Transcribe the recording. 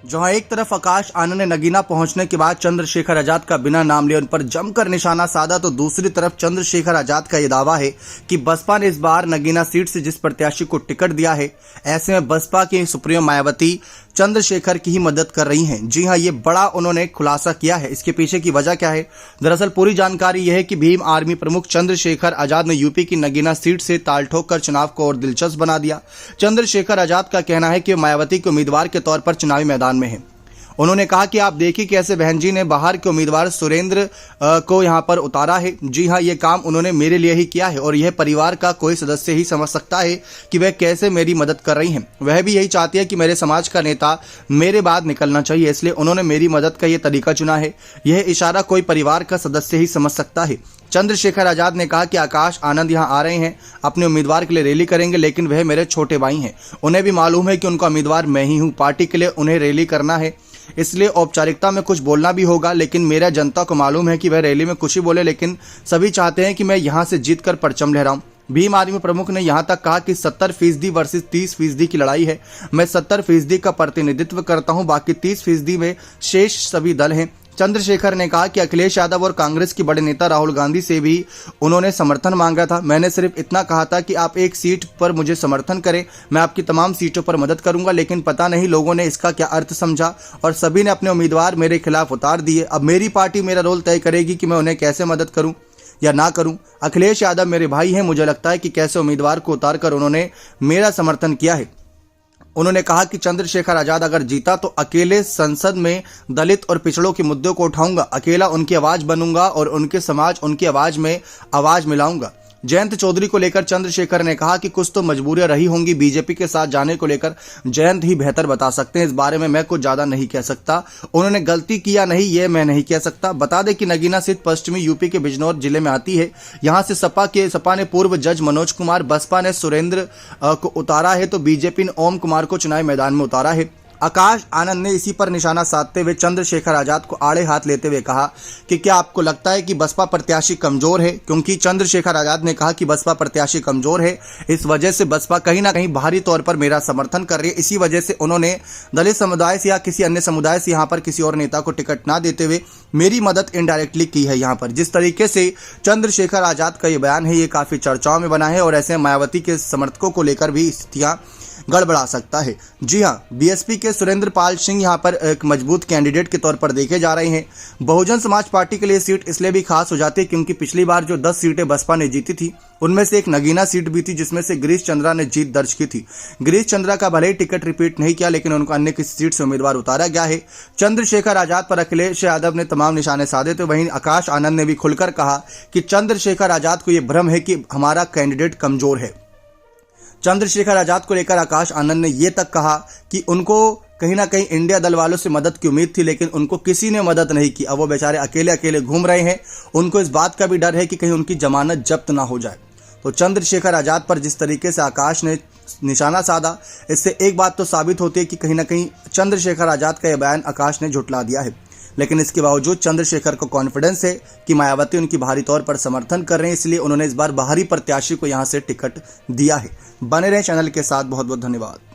जहां एक तरफ आकाश आनंद ने नगीना पहुंचने के बाद चंद्रशेखर आजाद का बिना नाम लिए उन पर जमकर निशाना साधा, तो दूसरी तरफ चंद्रशेखर आजाद का यह दावा है कि बसपा ने इस बार नगीना सीट से जिस प्रत्याशी को टिकट दिया है, ऐसे में बसपा की सुप्रीमो मायावती चंद्रशेखर की ही मदद कर रही हैं। जी हां, ये बड़ा उन्होंने खुलासा किया है। इसके पीछे की वजह क्या है? दरअसल पूरी जानकारी यह है कि भीम आर्मी प्रमुख चंद्रशेखर आजाद ने यूपी की नगीना सीट से ताल ठोक कर चुनाव को और दिलचस्प बना दिया। चंद्रशेखर आजाद का कहना है कि मायावती के उम्मीदवार के तौर पर चुनावी मैदान में है। उन्होंने कहा कि आप देखिए कैसे बहन जी ने बाहर के उम्मीदवार सुरेंद्र को यहां पर उतारा है। जी हां, ये काम उन्होंने मेरे लिए ही किया है और यह परिवार का कोई सदस्य ही समझ सकता है कि वह कैसे मेरी मदद कर रही हैं। वह भी यही चाहती है कि मेरे समाज का नेता मेरे बाद निकलना चाहिए, इसलिए उन्होंने मेरी मदद का यह तरीका चुना है। यह इशारा कोई परिवार का सदस्य ही समझ सकता है। चंद्रशेखर आजाद ने कहा कि आकाश आनंद यहां आ रहे हैं, अपने उम्मीदवार के लिए रैली करेंगे, लेकिन वह मेरे छोटे भाई हैं। उन्हें भी मालूम है कि उनका उम्मीदवार मैं ही हूं। पार्टी के लिए उन्हें रैली करना है, इसलिए औपचारिकता में कुछ बोलना भी होगा, लेकिन मेरा जनता को मालूम है कि वह रैली में कुछ ही बोले, लेकिन सभी चाहते हैं कि मैं यहां से जीतकर परचम लहराऊं। भीम आर्मी प्रमुख ने यहां तक कहा कि 70% वर्सेस 30% की लड़ाई है। मैं 70% का प्रतिनिधित्व करता हूं, बाकी 30% में शेष सभी दल हैं। चंद्रशेखर ने कहा कि अखिलेश यादव और कांग्रेस के बड़े नेता राहुल गांधी से भी उन्होंने समर्थन मांगा था। मैंने सिर्फ इतना कहा था कि आप एक सीट पर मुझे समर्थन करें, मैं आपकी तमाम सीटों पर मदद करूंगा, लेकिन पता नहीं लोगों ने इसका क्या अर्थ समझा और सभी ने अपने उम्मीदवार मेरे खिलाफ उतार दिए। अब मेरी पार्टी मेरा रोल तय करेगी कि मैं उन्हें कैसे मदद करूं या ना करूं। अखिलेश यादव मेरे भाई हैं, मुझे लगता है कि कैसे उम्मीदवार को उतार कर उन्होंने मेरा समर्थन किया है। उन्होंने कहा कि चंद्रशेखर आजाद अगर जीता तो अकेले संसद में दलित और पिछड़ों के मुद्दों को उठाऊंगा, अकेला उनकी आवाज बनूंगा और उनके समाज उनकी आवाज में आवाज मिलाऊंगा। जयंत चौधरी को लेकर चंद्रशेखर ने कहा कि कुछ तो मजबूरियां रही होंगी बीजेपी के साथ जाने को लेकर, जयंत ही बेहतर बता सकते हैं, इस बारे में मैं कुछ ज्यादा नहीं कह सकता। उन्होंने गलती किया नहीं, ये मैं नहीं कह सकता। बता दें कि नगीना सीट पश्चिमी यूपी के बिजनौर जिले में आती है। यहां से सपा ने पूर्व जज मनोज कुमार, बसपा ने सुरेंद्र को उतारा है, तो बीजेपी ने ओम कुमार को चुनावी मैदान में उतारा है। आकाश आनंद ने इसी पर निशाना साधते हुए चंद्रशेखर आजाद को आड़े हाथ लेते हुए कहा कि क्या आपको लगता है कि बसपा प्रत्याशी कमजोर है? क्योंकि चंद्रशेखर आजाद ने कहा कि बसपा प्रत्याशी कमजोर है, इस वजह से बसपा कहीं ना कहीं बाहरी तौर पर मेरा समर्थन कर रही है। इसी वजह से उन्होंने दलित समुदाय से या किसी अन्य समुदाय से यहाँ पर किसी और नेता को टिकट ना देते हुए मेरी मदद इनडायरेक्टली की है। यहाँ पर जिस तरीके से चंद्रशेखर आजाद का ये बयान है, ये काफी चर्चाओं में बना है और ऐसे मायावती के समर्थकों को लेकर भी स्थितियां गड़बड़ा सकता है। जी हां, बीएसपी के सुरेंद्र पाल सिंह यहां पर एक मजबूत कैंडिडेट के तौर पर देखे जा रहे हैं। बहुजन समाज पार्टी के लिए सीट इसलिए भी खास हो जाती है क्योंकि पिछली बार जो 10 सीटें बसपा ने जीती थी, उनमें से एक नगीना सीट भी थी जिसमें से गिरीश चंद्रा ने जीत दर्ज की थी। गिरीश चंद्रा का भले ही टिकट रिपीट नहीं किया, लेकिन उनको अन्य किसी सीट से उम्मीदवार उतारा गया है। चंद्रशेखर आजाद पर अखिलेश यादव ने तमाम निशाने साधे, तो वहीं आकाश आनंद ने भी खुलकर कहा कि चंद्रशेखर आजाद को यह भ्रम है कि हमारा कैंडिडेट कमजोर है। चंद्रशेखर आजाद को लेकर आकाश आनंद ने यह तक कहा कि उनको कहीं ना कहीं इंडिया दल वालों से मदद की उम्मीद थी, लेकिन उनको किसी ने मदद नहीं की। अब वो बेचारे अकेले अकेले घूम रहे हैं। उनको इस बात का भी डर है कि कहीं उनकी जमानत जब्त ना हो जाए। तो चंद्रशेखर आजाद पर जिस तरीके से आकाश ने निशाना साधा, इससे एक बात तो साबित होती है कि कहीं ना कहीं चंद्रशेखर आजाद का यह बयान आकाश ने झुठला दिया है। लेकिन इसके बावजूद चंद्रशेखर को कॉन्फिडेंस है कि मायावती उनकी बाहरी तौर पर समर्थन कर रहे हैं, इसलिए उन्होंने इस बार बाहरी प्रत्याशी को यहां से टिकट दिया है। बने रहे चैनल के साथ। बहुत बहुत धन्यवाद।